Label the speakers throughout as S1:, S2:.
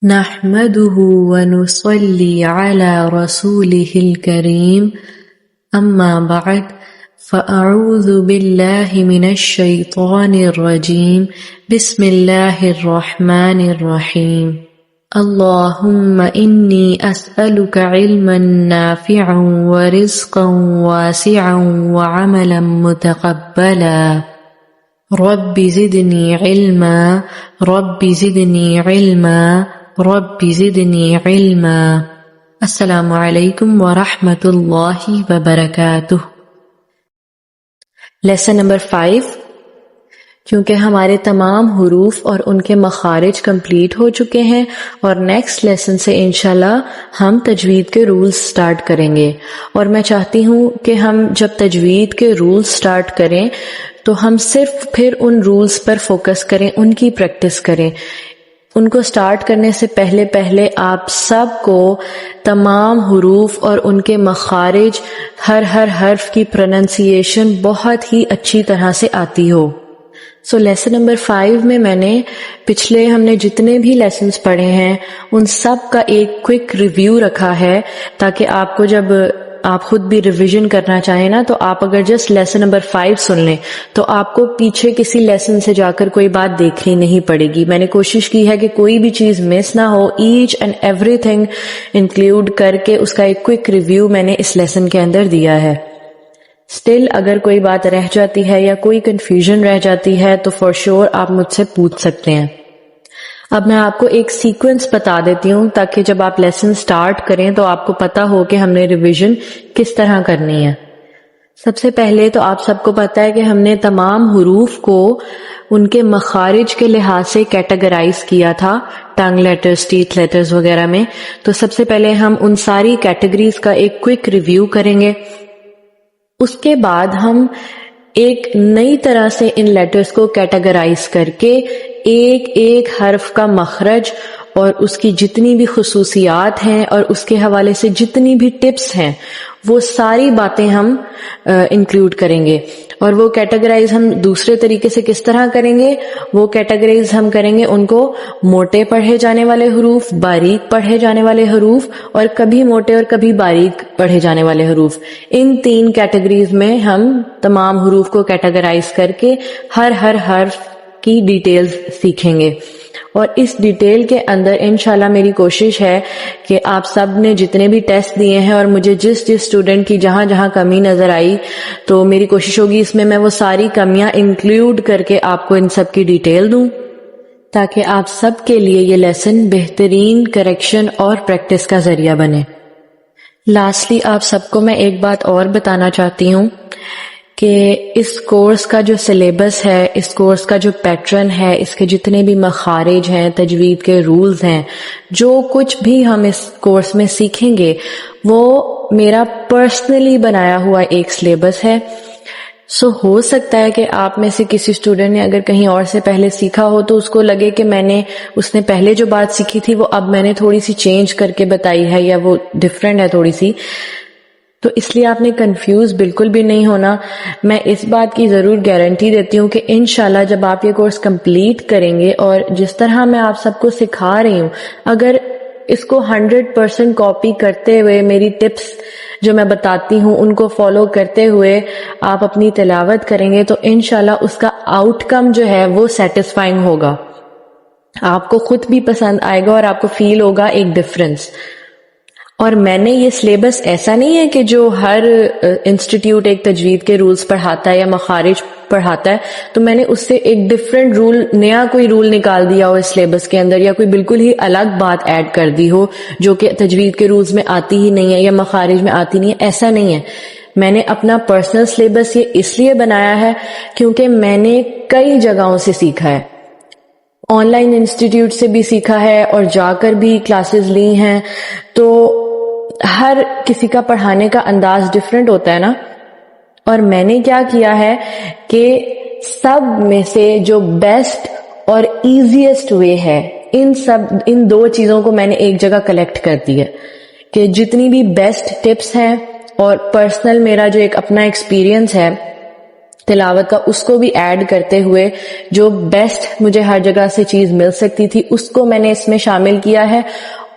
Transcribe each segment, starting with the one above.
S1: نحمده ونصلي على رسوله الكريم أما بعد فأعوذ بالله من الشيطان الرجيم بسم الله الرحمن الرحيم اللهم إني أسألك علما نافعا ورزقا واسعا وعملا متقبلا رب زدني علما رب زدني علما رب زدنی علما۔ السلام علیکم ورحمۃ اللہ وبرکاتہ۔ لیسن نمبر 5، کیونکہ ہمارے تمام حروف اور ان کے مخارج کمپلیٹ ہو چکے ہیں اور نیکسٹ لیسن سے انشاءاللہ ہم تجوید کے رولز سٹارٹ کریں گے، اور میں چاہتی ہوں کہ ہم جب تجوید کے رولز سٹارٹ کریں تو ہم صرف پھر ان رولز پر فوکس کریں، ان کی پریکٹس کریں۔ ان کو سٹارٹ کرنے سے پہلے آپ سب کو تمام حروف اور ان کے مخارج، ہر حرف کی پروننسیشن بہت ہی اچھی طرح سے آتی ہو۔ سو لیسن نمبر 5 میں نے پچھلے ہم نے جتنے بھی لیسنز پڑھے ہیں ان سب کا ایک کوئک ریویو رکھا ہے، تاکہ آپ کو جب آپ خود بھی ریویژن کرنا چاہیں نا، تو آپ اگر جسٹ لیسن نمبر 5 سن لیں تو آپ کو پیچھے کسی لیسن سے جا کر کوئی بات دیکھنی نہیں پڑے گی۔ میں نے کوشش کی ہے کہ کوئی بھی چیز مس نہ ہو، each and everything include کر کے اس کا ایک کوئک ریویو میں نے اس لیسن کے اندر دیا ہے۔ اسٹل اگر کوئی بات رہ جاتی ہے یا کوئی کنفیوژن رہ جاتی ہے تو فور شور آپ مجھ سے پوچھ سکتے ہیں۔ اب میں آپ کو ایک سیکوینس بتا دیتی ہوں تاکہ جب آپ لیسن سٹارٹ کریں تو آپ کو پتا ہو کہ ہم نے ریویژن کس طرح کرنی ہے۔ سب سے پہلے تو آپ سب کو پتا ہے کہ ہم نے تمام حروف کو ان کے مخارج کے لحاظ سے کیٹیگرائز کیا تھا، ٹنگ لیٹرز، ٹیتھ لیٹرز وغیرہ میں۔ تو سب سے پہلے ہم ان ساری کیٹیگریز کا ایک کوئک ریویو کریں گے۔ اس کے بعد ہم ایک نئی طرح سے ان لیٹرز کو کیٹیگرائز کر کے ایک حرف کا مخرج اور اس کی جتنی بھی خصوصیات ہیں اور اس کے حوالے سے جتنی بھی ٹپس ہیں وہ ساری باتیں ہم انکلوڈ کریں گے۔ اور وہ کیٹیگرائز ہم دوسرے طریقے سے کس طرح کریں گے؟ وہ کیٹیگرائز ہم کریں گے ان کو موٹے پڑھے جانے والے حروف، باریک پڑھے جانے والے حروف، اور کبھی موٹے اور کبھی باریک پڑھے جانے والے حروف۔ ان 3 کیٹیگریز میں ہم تمام حروف کو کیٹیگرائز کر کے ہر حرف کی ڈیٹیلز سیکھیں گے۔ اور اس ڈیٹیل کے اندر انشاءاللہ میری کوشش ہے کہ آپ سب نے جتنے بھی ٹیسٹ دیے ہیں اور مجھے جس اسٹوڈنٹ کی جہاں کمی نظر آئی، تو میری کوشش ہوگی اس میں وہ ساری کمیاں انکلوڈ کر کے آپ کو ان سب کی ڈیٹیل دوں، تاکہ آپ سب کے لیے یہ لیسن بہترین کریکشن اور پریکٹس کا ذریعہ بنے۔ لاسٹلی آپ سب کو میں ایک بات اور بتانا چاہتی ہوں کہ اس کورس کا جو سلیبس ہے، اس کورس کا جو پیٹرن ہے، اس کے جتنے بھی مخارج ہیں، تجوید کے رولز ہیں، جو کچھ بھی ہم اس کورس میں سیکھیں گے وہ میرا پرسنلی بنایا ہوا ایک سلیبس ہے۔ سو ہو سکتا ہے کہ آپ میں سے کسی اسٹوڈنٹ نے اگر کہیں اور سے پہلے سیکھا ہو تو اس کو لگے کہ اس نے پہلے جو بات سیکھی تھی وہ اب میں نے تھوڑی سی چینج کر کے بتائی ہے، یا وہ ڈیفرنٹ ہے تھوڑی سی۔ تو اس لیے آپ نے کنفیوز بالکل بھی نہیں ہونا۔ میں اس بات کی ضرور گارنٹی دیتی ہوں کہ انشاءاللہ جب آپ یہ کورس کمپلیٹ کریں گے اور جس طرح میں آپ سب کو سکھا رہی ہوں، اگر اس کو 100% کاپی کرتے ہوئے، میری ٹپس جو میں بتاتی ہوں ان کو فالو کرتے ہوئے آپ اپنی تلاوت کریں گے تو انشاءاللہ اس کا آؤٹ کم جو ہے وہ سیٹسفائنگ ہوگا، آپ کو خود بھی پسند آئے گا اور آپ کو فیل ہوگا ایک ڈفرنس۔ اور میں نے یہ سلیبس ایسا نہیں ہے کہ جو ہر انسٹیٹیوٹ ایک تجوید کے رولز پڑھاتا ہے یا مخارج پڑھاتا ہے تو میں نے اس سے ایک ڈیفرنٹ رول، نیا کوئی رول نکال دیا ہو اس سلیبس کے اندر، یا کوئی بالکل ہی الگ بات ایڈ کر دی ہو جو کہ تجوید کے رولز میں آتی ہی نہیں ہے یا مخارج میں آتی نہیں ہے، ایسا نہیں ہے۔ میں نے اپنا پرسنل سلیبس یہ اس لیے بنایا ہے کیونکہ میں نے کئی جگہوں سے سیکھا ہے، آن لائن انسٹیٹیوٹ سے بھی سیکھا ہے اور جا کر بھی کلاسز لی ہیں، تو ہر کسی کا پڑھانے کا انداز ڈیفرنٹ ہوتا ہے نا۔ اور میں نے کیا کیا ہے کہ سب میں سے جو بیسٹ اور ایزیسٹ وے ہے، ان 2 چیزوں کو میں نے ایک جگہ کلیکٹ کر دی ہے کہ جتنی بھی بیسٹ ٹپس ہیں اور پرسنل میرا جو ایک اپنا ایکسپیرینس ہے تلاوت کا اس کو بھی ایڈ کرتے ہوئے جو بیسٹ مجھے ہر جگہ سے چیز مل سکتی تھی اس کو میں نے اس میں شامل کیا ہے،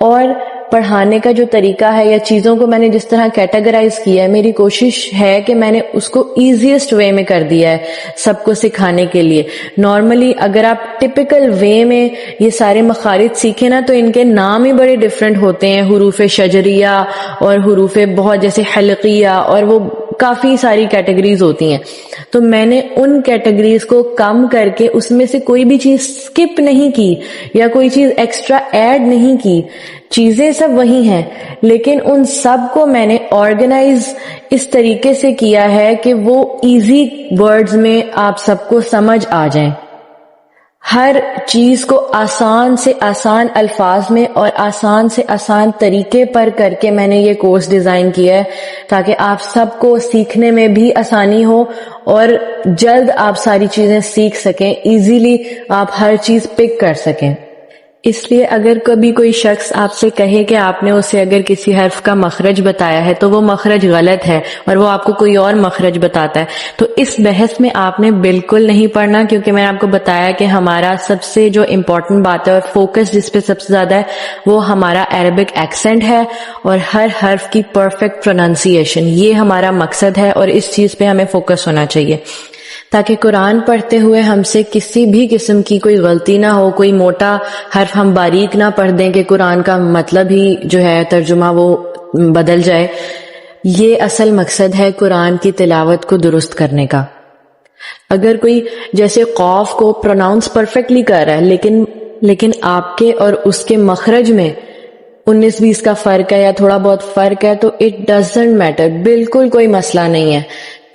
S1: اور پڑھانے کا جو طریقہ ہے یا چیزوں کو میں نے جس طرح کیٹیگرائز کیا ہے، میری کوشش ہے کہ میں نے اس کو ایزیسٹ وے میں کر دیا ہے سب کو سکھانے کے لیے۔ نارملی اگر آپ ٹپیکل وے میں یہ سارے مخارج سیکھیں نا تو ان کے نام ہی بڑے ڈیفرنٹ ہوتے ہیں، حروف شجریہ اور حروف بہت جیسے حلقیہ، اور وہ کافی ساری کیٹیگریز ہوتی ہیں۔ تو میں نے ان کیٹیگریز کو کم کر کے اس میں سے کوئی بھی چیز سکپ نہیں کی یا کوئی چیز ایکسٹرا ایڈ نہیں کی، چیزیں سب وہی ہیں، لیکن ان سب کو میں نے آرگنائز اس طریقے سے کیا ہے کہ وہ ایزی ورڈز میں آپ سب کو سمجھ آ جائیں۔ ہر چیز کو آسان سے آسان الفاظ میں اور آسان سے آسان طریقے پر کر کے میں نے یہ کورس ڈیزائن کیا ہے تاکہ آپ سب کو سیکھنے میں بھی آسانی ہو اور جلد آپ ساری چیزیں سیکھ سکیں، ایزیلی آپ ہر چیز پک کر سکیں۔ اس لیے اگر کبھی کوئی شخص آپ سے کہے کہ آپ نے اسے اگر کسی حرف کا مخرج بتایا ہے تو وہ مخرج غلط ہے اور وہ آپ کو کوئی اور مخرج بتاتا ہے، تو اس بحث میں آپ نے بالکل نہیں پڑھنا، کیونکہ میں نے آپ کو بتایا کہ ہمارا سب سے جو امپورٹنٹ بات ہے اور فوکس جس پہ سب سے زیادہ ہے وہ ہمارا عربک ایکسنٹ ہے اور ہر حرف کی پرفیکٹ پروننسیشن، یہ ہمارا مقصد ہے اور اس چیز پہ ہمیں فوکس ہونا چاہیے تاکہ قرآن پڑھتے ہوئے ہم سے کسی بھی قسم کی کوئی غلطی نہ ہو، کوئی موٹا حرف ہم باریک نہ پڑھ دیں کہ قرآن کا مطلب ہی جو ہے ترجمہ وہ بدل جائے۔ یہ اصل مقصد ہے قرآن کی تلاوت کو درست کرنے کا۔ اگر کوئی جیسے قاف کو پروناؤنس پرفیکٹلی کر رہا ہے لیکن آپ کے اور اس کے مخرج میں 19-20 کا فرق ہے یا تھوڑا بہت فرق ہے تو اٹ ڈزنٹ میٹر، بالکل کوئی مسئلہ نہیں ہے۔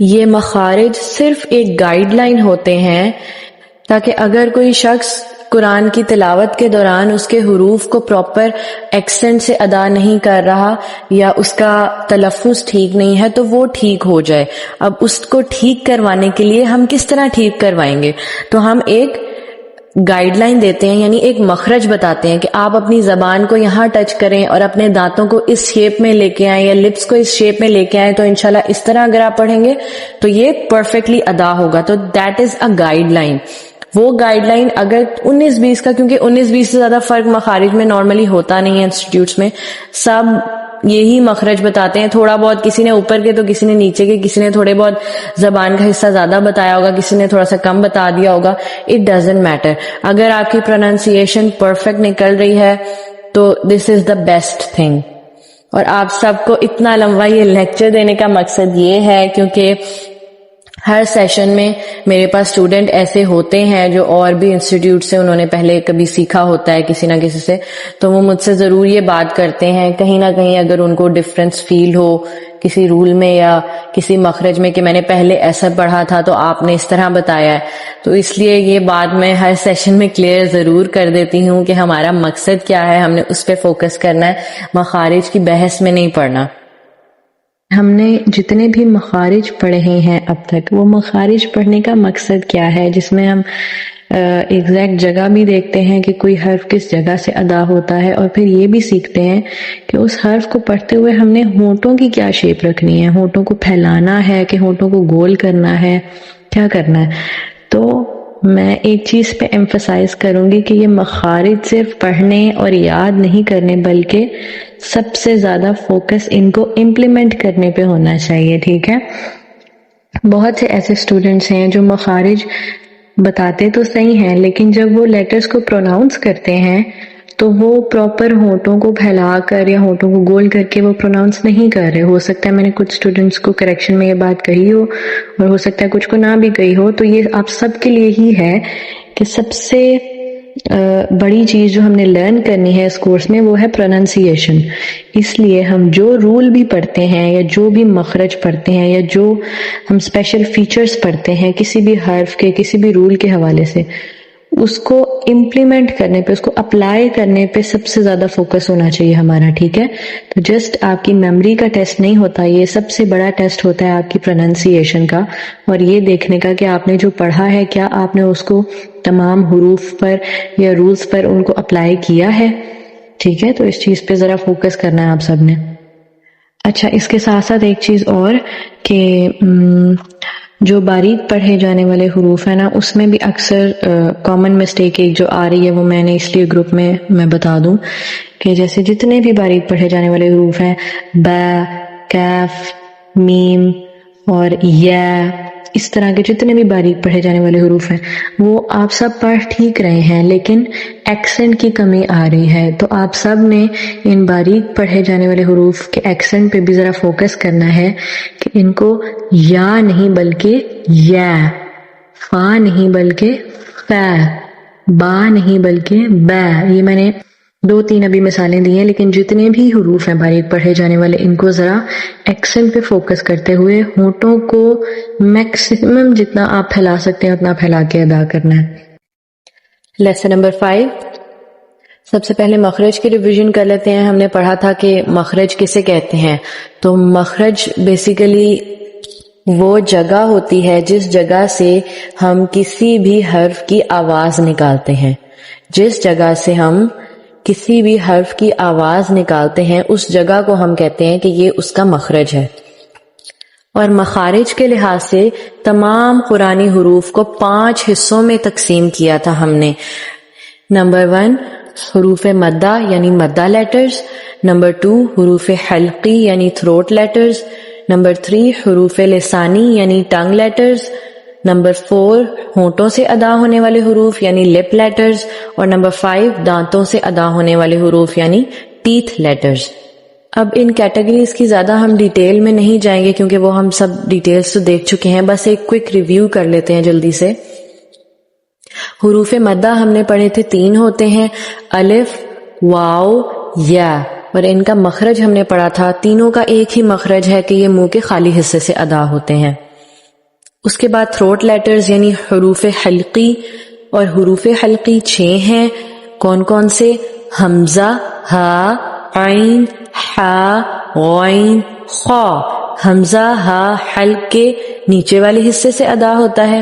S1: یہ مخارج صرف ایک گائیڈ لائن ہوتے ہیں تاکہ اگر کوئی شخص قرآن کی تلاوت کے دوران اس کے حروف کو پراپر ایکسنٹ سے ادا نہیں کر رہا یا اس کا تلفظ ٹھیک نہیں ہے تو وہ ٹھیک ہو جائے۔ اب اس کو ٹھیک کروانے کے لیے ہم کس طرح ٹھیک کروائیں گے؟ تو ہم ایک گائیڈ لائن دیتے ہیں، یعنی ایک مخرج بتاتے ہیں کہ آپ اپنی زبان کو یہاں ٹچ کریں اور اپنے دانتوں کو اس شیپ میں لے کے آئیں یا لپس کو اس شیپ میں لے کے آئیں، تو انشاءاللہ اس طرح اگر آپ پڑھیں گے تو یہ پرفیکٹلی ادا ہوگا۔ تو that is a guide line. وہ گائیڈ لائن اگر 19-20 کا، کیونکہ 19-20 سے زیادہ فرق مخارج میں نارملی ہوتا نہیں ہے انسٹیٹیوٹس میں، سب یہی مخرج بتاتے ہیں، تھوڑا بہت کسی نے اوپر کے تو کسی نے نیچے کے، کسی نے تھوڑے بہت زبان کا حصہ زیادہ بتایا ہوگا، کسی نے تھوڑا سا کم بتا دیا ہوگا، اٹ ڈزنٹ میٹر۔ اگر آپ کی پروننسیشن پرفیکٹ نکل رہی ہے تو دس از دا بیسٹ تھنگ۔ اور آپ سب کو اتنا لمبا یہ لیکچر دینے کا مقصد یہ ہے کیونکہ ہر سیشن میں میرے پاس اسٹوڈنٹ ایسے ہوتے ہیں جو اور بھی انسٹیٹیوٹ سے انہوں نے پہلے کبھی سیکھا ہوتا ہے کسی نہ کسی سے، تو وہ مجھ سے ضرور یہ بات کرتے ہیں کہیں نہ کہیں اگر ان کو ڈفرینس فیل ہو کسی رول میں یا کسی مخرج میں کہ میں نے پہلے ایسا پڑھا تھا تو آپ نے اس طرح بتایا ہے، تو اس لیے یہ بات میں ہر سیشن میں کلیئر ضرور کر دیتی ہوں کہ ہمارا مقصد کیا ہے، ہم نے اس پہ فوکس کرنا ہے، مخارج کی بحث میں نہیں پڑھنا۔ ہم نے جتنے بھی مخارج پڑھے ہیں اب تک، وہ مخارج پڑھنے کا مقصد کیا ہے، جس میں ہم ایگزیکٹ جگہ بھی دیکھتے ہیں کہ کوئی حرف کس جگہ سے ادا ہوتا ہے، اور پھر یہ بھی سیکھتے ہیں کہ اس حرف کو پڑھتے ہوئے ہم نے ہونٹوں کی کیا شیپ رکھنی ہے، ہونٹوں کو پھیلانا ہے کہ ہونٹوں کو گول کرنا ہے، کیا کرنا ہے۔ تو میں ایک چیز پہ ایمفسائز کروں گی کہ یہ مخارج صرف پڑھنے اور یاد نہیں کرنے بلکہ سب سے زیادہ فوکس ان کو امپلیمنٹ کرنے پہ ہونا چاہیے، ٹھیک ہے؟ بہت سے ایسے اسٹوڈنٹس ہیں جو مخارج بتاتے تو صحیح ہیں لیکن جب وہ لیٹرز کو پروناؤنس کرتے ہیں تو وہ پراپر ہونٹوں کو پھیلا کر یا ہونٹوں کو گول کر کے وہ پروناؤنس نہیں کر رہے۔ ہو سکتا ہے میں نے کچھ اسٹوڈنٹس کو کریکشن میں یہ بات کہی ہو اور ہو سکتا ہے کچھ کو نہ بھی کہی ہو، تو یہ آپ سب کے لیے ہی ہے کہ سب سے بڑی چیز جو ہم نے لرن کرنی ہے اس کورس میں وہ ہے پروننسیشن۔ اس لیے ہم جو رول بھی پڑھتے ہیں یا جو بھی مخرج پڑھتے ہیں یا جو ہم اسپیشل فیچرز پڑھتے ہیں کسی بھی حرف کے کسی بھی رول کے حوالے سے، اس کو امپلیمنٹ کرنے پہ، اس کو اپلائی کرنے پہ سب سے زیادہ فوکس ہونا چاہیے ہمارا، ٹھیک ہے؟ تو جسٹ آپ کی میموری کا ٹیسٹ نہیں ہوتا، یہ سب سے بڑا ٹیسٹ ہوتا ہے آپ کی پروننسیشن کا، اور یہ دیکھنے کا کہ آپ نے جو پڑھا ہے کیا آپ نے اس کو تمام حروف پر یا رولز پر ان کو اپلائی کیا ہے، ٹھیک ہے؟ تو اس چیز پہ ذرا فوکس کرنا ہے آپ سب نے۔ اچھا، اس کے ساتھ ساتھ ایک چیز اور کہ جو باریک پڑھے جانے والے حروف ہیں نا، اس میں بھی اکثر کامن مسٹیک ایک جو آ رہی ہے، وہ میں نے اس لیے گروپ میں بتا دوں کہ جیسے جتنے بھی باریک پڑھے جانے والے حروف ہیں، با، کیف، میم اور یا، اس طرح کے جتنے بھی باریک پڑھے جانے والے حروف ہیں وہ آپ سب پڑھ ٹھیک رہے ہیں، لیکن ایکسنٹ کی کمی آ رہی ہے. تو آپ سب نے ان باریک پڑھے جانے والے حروف کے ایکسنٹ پہ بھی ذرا فوکس کرنا ہے کہ ان کو یا نہیں بلکہ یا، فا نہیں بلکہ فا، با نہیں بلکہ با. یہ میں نے 2-3 ابھی مثالیں دی ہیں، لیکن جتنے بھی حروف ہیں باریک پڑھے جانے والے، ان کو ذرا ایکسنٹ پہ فوکس کرتے ہوئے ہونٹوں کو میکسیمم جتنا آپ پھیلا سکتے ہیں اتنا پھیلا کے ادا کرنا ہے. Lesson number 5. سب سے پہلے مخرج کی ریویژن کر لیتے ہیں. ہم نے پڑھا تھا کہ مخرج کسے کہتے ہیں. تو مخرج بیسیکلی وہ جگہ ہوتی ہے جس جگہ سے ہم کسی بھی حرف کی آواز نکالتے ہیں. جس جگہ سے ہم کسی بھی حرف کی آواز نکالتے ہیں اس جگہ کو ہم کہتے ہیں کہ یہ اس کا مخرج ہے. اور مخارج کے لحاظ سے تمام قرآنی حروف کو 5 حصوں میں تقسیم کیا تھا ہم نے. نمبر 1 حروف مدہ یعنی مدہ لیٹرز. نمبر 2 حروف حلقی یعنی تھروٹ لیٹرز. نمبر 3 حروف لسانی یعنی ٹنگ لیٹرز. نمبر 4 ہونٹوں سے ادا ہونے والے حروف یعنی لپ لیٹرز. اور نمبر 5 دانتوں سے ادا ہونے والے حروف یعنی ٹیتھ لیٹرز. اب ان کیٹیگریز کی زیادہ ہم ڈیٹیل میں نہیں جائیں گے کیونکہ وہ ہم سب ڈیٹیلز تو دیکھ چکے ہیں. بس ایک کوئک ریویو کر لیتے ہیں جلدی سے. حروف مدہ ہم نے پڑھے تھے 3 ہوتے ہیں، الف، واو، یا. اور ان کا مخرج ہم نے پڑھا تھا، تینوں کا ایک ہی مخرج ہے کہ یہ منہ کے خالی حصے سے ادا ہوتے ہیں. اس کے بعد تھروٹ لیٹرز یعنی حروف حلقی. اور حروف حلقی 6 ہیں. کون کون سے؟ حمزہ، ہا، عین، حا، غین، خا. حمزہ ہا حلق کے نیچے والے حصے سے ادا ہوتا ہے،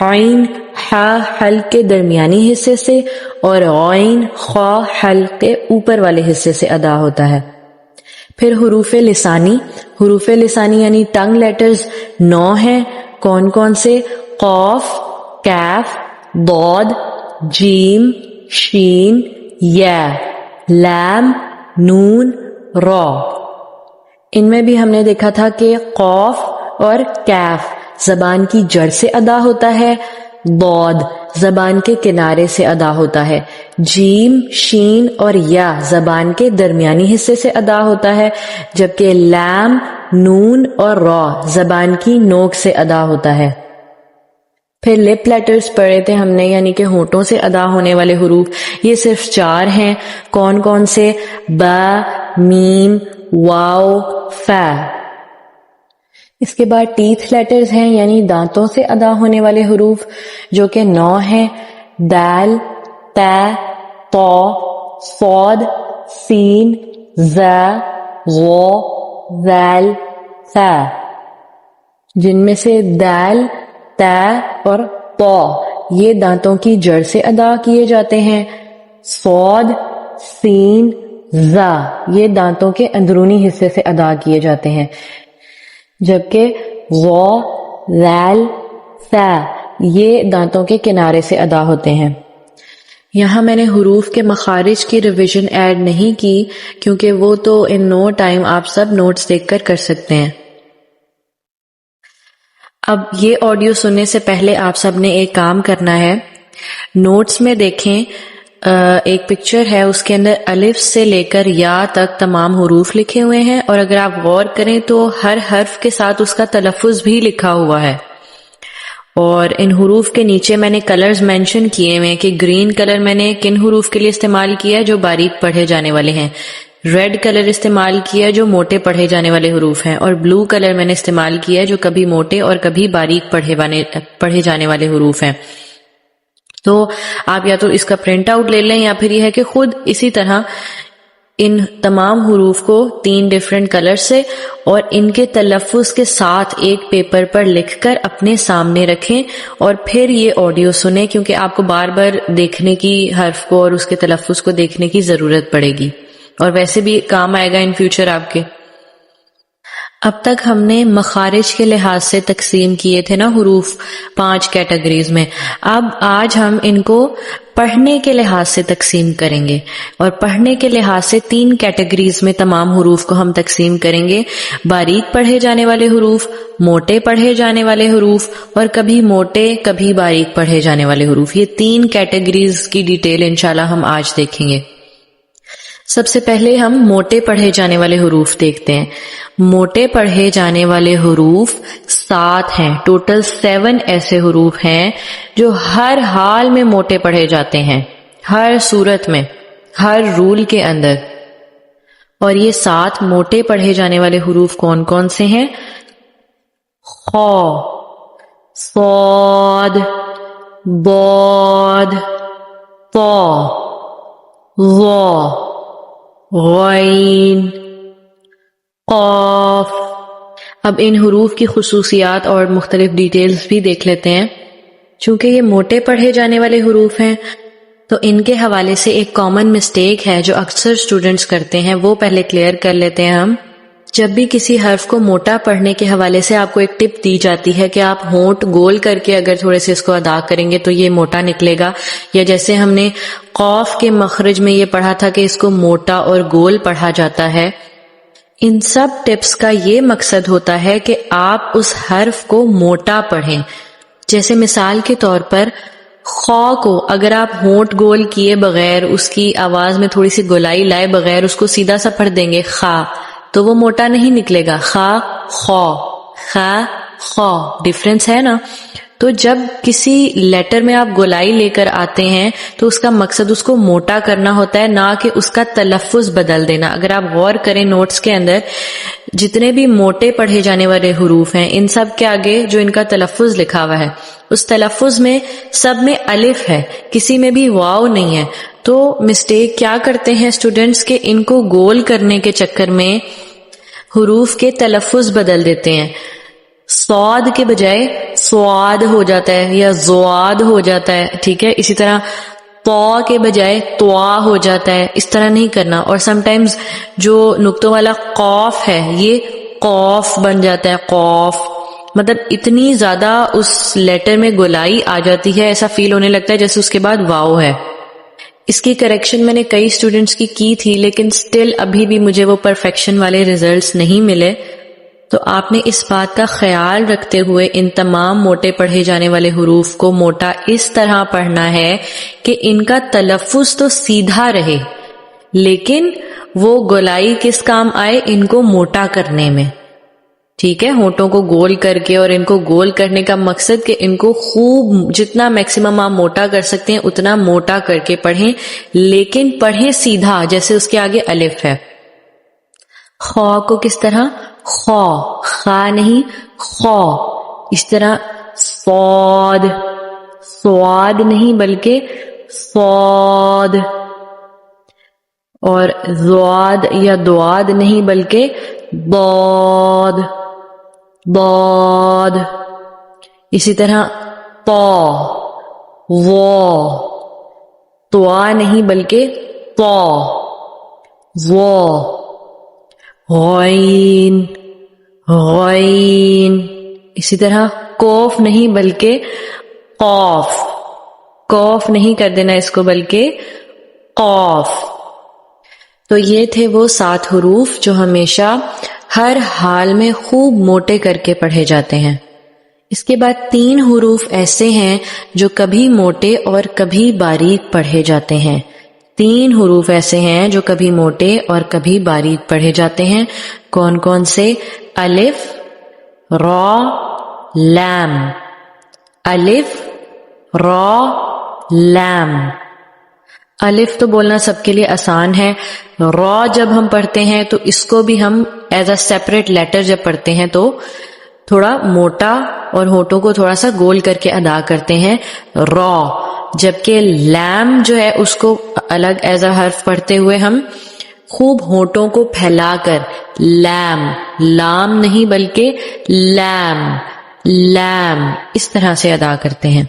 S1: عین ہا حلق کے درمیانی حصے سے، اور غین خا حلق کے اوپر والے حصے سے ادا ہوتا ہے. پھر حروف لسانی. حروف لسانی یعنی ٹنگ لیٹرز 9 ہیں. کون کون سے؟ قاف، کیف، ضاد، جیم، شین، یا، لام، نون، را. ان میں بھی ہم نے دیکھا تھا کہ قاف اور کیف زبان کی جڑ سے ادا ہوتا ہے، ضاد زبان کے کنارے سے ادا ہوتا ہے، جیم، شین اور یا زبان کے درمیانی حصے سے ادا ہوتا ہے، جبکہ لام، نون اور را زبان کی نوک سے ادا ہوتا ہے. پھر لپ لیٹرز پڑھے تھے ہم نے، یعنی کہ ہونٹوں سے ادا ہونے والے حروف. یہ صرف 4 ہیں. کون کون سے؟ با، میم، واو، فا. اس کے بعد ٹیتھ لیٹرز ہیں یعنی دانتوں سے ادا ہونے والے حروف، جو کہ 9 ہیں. دال، تا، طا، صاد، سین، زا، غا، ذال، ثا. جن میں سے دال، تا اور طا یہ دانتوں کی جڑ سے ادا کیے جاتے ہیں. صاد، سین، زا یہ دانتوں کے اندرونی حصے سے ادا کیے جاتے ہیں، جبکہ غا، ذال، ثا یہ دانتوں کے کنارے سے ادا ہوتے ہیں. یہاں میں نے حروف کے مخارج کی ریویژن ایڈ نہیں کی کیونکہ وہ تو ان نو ٹائم آپ سب نوٹس دیکھ کر کر سکتے ہیں. اب یہ آڈیو سننے سے پہلے آپ سب نے ایک کام کرنا ہے. نوٹس میں دیکھیں ایک پکچر ہے، اس کے اندر الف سے لے کر یا تک تمام حروف لکھے ہوئے ہیں، اور اگر آپ غور کریں تو ہر حرف کے ساتھ اس کا تلفظ بھی لکھا ہوا ہے. اور ان حروف کے نیچے میں نے کلرز مینشن کیے ہوئے کہ گرین کلر میں نے کن حروف کے لیے استعمال کیا جو باریک پڑھے جانے والے ہیں، ریڈ کلر استعمال کیا جو موٹے پڑھے جانے والے حروف ہیں، اور بلو کلر میں نے استعمال کیا جو کبھی موٹے اور کبھی باریک پڑھے جانے والے حروف ہیں. تو آپ یا تو اس کا پرنٹ آؤٹ لے لیں یا پھر یہ ہے کہ خود اسی طرح ان تمام حروف کو 3 ڈیفرنٹ کلر سے اور ان کے تلفظ کے ساتھ ایک پیپر پر لکھ کر اپنے سامنے رکھیں اور پھر یہ آڈیو سنیں، کیونکہ آپ کو بار بار دیکھنے کی حرف کو اور اس کے تلفظ کو دیکھنے کی ضرورت پڑے گی، اور ویسے بھی کام آئے گا ان فیوچر آپ کے. اب تک ہم نے مخارج کے لحاظ سے تقسیم کیے تھے نا حروف 5 کیٹیگریز میں. اب آج ہم ان کو پڑھنے کے لحاظ سے تقسیم کریں گے، اور پڑھنے کے لحاظ سے 3 کیٹیگریز میں تمام حروف کو ہم تقسیم کریں گے: باریک پڑھے جانے والے حروف، موٹے پڑھے جانے والے حروف، اور کبھی موٹے کبھی باریک پڑھے جانے والے حروف. یہ 3 کیٹیگریز کی ڈیٹیل انشاءاللہ ہم آج دیکھیں گے. سب سے پہلے ہم موٹے پڑھے جانے والے حروف دیکھتے ہیں. موٹے پڑھے جانے والے حروف 7 ہیں. ٹوٹل 7 ایسے حروف ہیں جو ہر حال میں موٹے پڑھے جاتے ہیں، ہر صورت میں، ہر رول کے اندر. اور یہ 7 موٹے پڑھے جانے والے حروف کون کون سے ہیں؟ خ، صاد، ضاد، طا، ظا، غین، قاف. اب ان حروف کی خصوصیات اور مختلف ڈیٹیلز بھی دیکھ لیتے ہیں. چونکہ یہ موٹے پڑھے جانے والے حروف ہیں تو ان کے حوالے سے ایک کامن مسٹیک ہے جو اکثر اسٹوڈنٹس کرتے ہیں، وہ پہلے کلیئر کر لیتے ہیں ہم. جب بھی کسی حرف کو موٹا پڑھنے کے حوالے سے آپ کو ایک ٹپ دی جاتی ہے کہ آپ ہونٹ گول کر کے اگر تھوڑے سے اس کو ادا کریں گے تو یہ موٹا نکلے گا، یا جیسے ہم نے قاف کے مخرج میں یہ پڑھا تھا کہ اس کو موٹا اور گول پڑھا جاتا ہے. ان سب ٹپس کا یہ مقصد ہوتا ہے کہ آپ اس حرف کو موٹا پڑھیں. جیسے مثال کے طور پر خا کو اگر آپ ہونٹ گول کیے بغیر، اس کی آواز میں تھوڑی سی گولائی لائے بغیر اس کو سیدھا سا پڑھ دیں گے خا، تو وہ موٹا نہیں نکلے گا. خا خا، خا خا، ڈفرنس ہے نا. تو جب کسی لیٹر میں آپ گولائی لے کر آتے ہیں تو اس کا مقصد اس کو موٹا کرنا ہوتا ہے، نہ کہ اس کا تلفظ بدل دینا. اگر آپ غور کریں نوٹس کے اندر جتنے بھی موٹے پڑھے جانے والے حروف ہیں، ان سب کے آگے جو ان کا تلفظ لکھا ہوا ہے، اس تلفظ میں سب میں الف ہے، کسی میں بھی واو نہیں ہے. تو مسٹیک کیا کرتے ہیں اسٹوڈنٹس کہ ان کو گول کرنے کے چکر میں حروف کے تلفظ بدل دیتے ہیں. صاد کے بجائے سواد ہو جاتا ہے یا زواد ہو جاتا ہے، ٹھیک ہے. اسی طرح طا کے بجائے طوا ہو جاتا ہے. اس طرح نہیں کرنا. اور سم ٹائمز جو نقطوں والا قاف ہے یہ قاف بن جاتا ہے، قاف. مطلب اتنی زیادہ اس لیٹر میں گولائی آ جاتی ہے، ایسا فیل ہونے لگتا ہے جیسے اس کے بعد واو ہے. اس کی کریکشن میں نے کئی اسٹوڈنٹس کی تھی، لیکن سٹل ابھی بھی مجھے وہ پرفیکشن والے ریزلٹس نہیں ملے. تو آپ نے اس بات کا خیال رکھتے ہوئے ان تمام موٹے پڑھے جانے والے حروف کو موٹا اس طرح پڑھنا ہے کہ ان کا تلفظ تو سیدھا رہے، لیکن وہ گولائی کس کام آئے؟ ان کو موٹا کرنے میں. ٹھیک ہے، ہونٹوں کو گول کر کے، اور ان کو گول کرنے کا مقصد کہ ان کو خوب جتنا میکسیمم آپ موٹا کر سکتے ہیں اتنا موٹا کر کے پڑھیں، لیکن پڑھیں سیدھا، جیسے اس کے آگے الف ہے. خا کو کس طرح؟ خا، خا نہیں خا. اس طرح صاد، سواد نہیں بلکہ صاد. اور زواد یا دواد نہیں بلکہ ضاد، ضاد. اسی طرح طا، وا، طوا نہیں بلکہ طا، وا. غین، غین. اسی طرح قوف نہیں بلکہ قاف، قوف نہیں کر دینا اس کو بلکہ قاف. تو یہ تھے وہ 7 حروف جو ہمیشہ ہر حال میں خوب موٹے کر کے پڑھے جاتے ہیں. اس کے بعد 3 حروف ایسے ہیں جو کبھی موٹے اور کبھی باریک پڑھے جاتے ہیں. 3 حروف ایسے ہیں جو کبھی موٹے اور کبھی باریک پڑھے جاتے ہیں. کون کون سے؟ الف، را، لام. الف، را، لام. الف تو بولنا سب کے لیے آسان ہے. را جب ہم پڑھتے ہیں تو اس کو بھی ہم ایز اے سیپریٹ لیٹر جب پڑھتے ہیں تو تھوڑا موٹا اور ہونٹوں کو تھوڑا سا گول کر کے ادا کرتے ہیں، را. جبکہ لام جو ہے اس کو الگ ایز اے حرف پڑھتے ہوئے ہم خوب ہونٹوں کو پھیلا کر لام، لام نہیں بلکہ لام، لام، اس طرح سے ادا کرتے ہیں.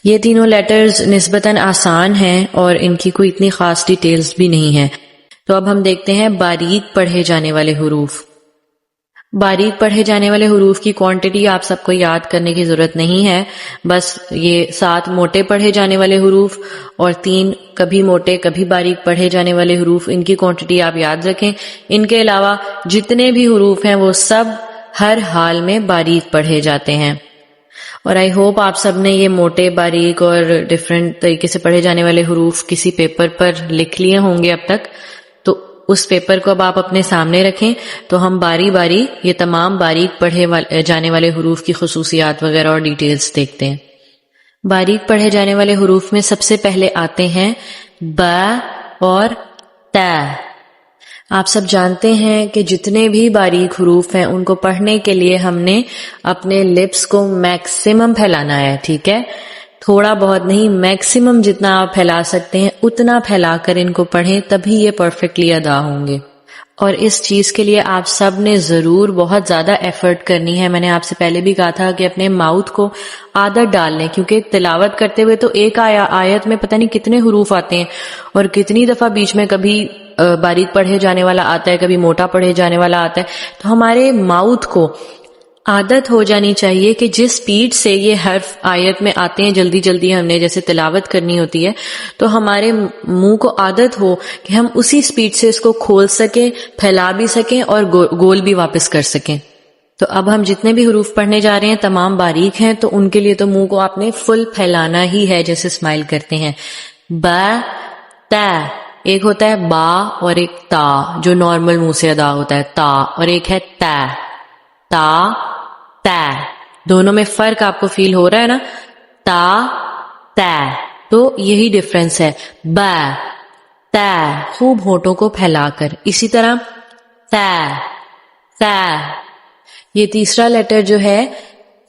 S1: یہ تینوں لیٹرز نسبتاً آسان ہیں اور ان کی کوئی اتنی خاص ڈیٹیلز بھی نہیں ہیں. تو اب ہم دیکھتے ہیں باریک پڑھے جانے والے حروف. باریک پڑھے جانے والے حروف کی کوانٹٹی آپ سب کو یاد کرنے کی ضرورت نہیں ہے، بس یہ 7 موٹے پڑھے جانے والے حروف اور 3 کبھی موٹے کبھی باریک پڑھے جانے والے حروف، ان کی کوانٹٹی آپ یاد رکھیں۔ ان کے علاوہ جتنے بھی حروف ہیں وہ سب ہر حال میں باریک پڑھے جاتے ہیں، اور آئی ہوپ آپ سب نے یہ موٹے باریک اور ڈیفرنٹ طریقے سے پڑھے جانے والے حروف کسی پیپر پر لکھ لیے ہوں گے اب تک۔ تو اس پیپر کو اب آپ اپنے سامنے رکھیں تو ہم باری باری یہ تمام باریک پڑھے جانے والے حروف کی خصوصیات وغیرہ اور ڈیٹیلز دیکھتے ہیں۔ باریک پڑھے جانے والے حروف میں سب سے پہلے آتے ہیں ب اور ت۔ آپ سب جانتے ہیں کہ جتنے بھی باریک حروف ہیں ان کو پڑھنے کے لیے ہم نے اپنے لپس کو میکسیمم پھیلانا ہے، ٹھیک ہے؟ تھوڑا بہت نہیں، میکسیمم جتنا آپ پھیلا سکتے ہیں اتنا پھیلا کر ان کو پڑھیں، تبھی یہ پرفیکٹلی ادا ہوں گے۔ اور اس چیز کے لیے آپ سب نے ضرور بہت زیادہ ایفرٹ کرنی ہے۔ میں نے آپ سے پہلے بھی کہا تھا کہ اپنے ماؤتھ کو عادت ڈال لیں، کیونکہ تلاوت کرتے ہوئے تو ایک آیت میں پتہ نہیں کتنے حروف آتے ہیں، اور کتنی دفعہ بیچ میں کبھی باریک پڑھے جانے والا آتا ہے، کبھی موٹا پڑھے جانے والا آتا ہے۔ تو ہمارے ماؤتھ کو عادت ہو جانی چاہیے کہ جس سپیڈ سے یہ حرف آیت میں آتے ہیں، جلدی جلدی ہم نے جیسے تلاوت کرنی ہوتی ہے، تو ہمارے منہ کو عادت ہو کہ ہم اسی سپیڈ سے اس کو کھول سکیں، پھیلا بھی سکیں اور گول بھی واپس کر سکیں۔ تو اب ہم جتنے بھی حروف پڑھنے جا رہے ہیں تمام باریک ہیں، تو ان کے لیے تو منہ کو آپ نے فل پھیلانا ہی ہے، جیسے اسمائل کرتے ہیں۔ ب ت، ایک ہوتا ہے با اور ایک تا جو نارمل منہ سے ادا ہوتا ہے تا، اور ایک ہے ت، تا ت، دونوں میں فرق آپ کو فیل ہو رہا ہے نا؟ تا ت، تو یہی ڈفرنس ہے۔ ب ت، خوب ہونٹوں کو پھیلا کر، اسی طرح ت ت، یہ تیسرا لیٹر جو ہے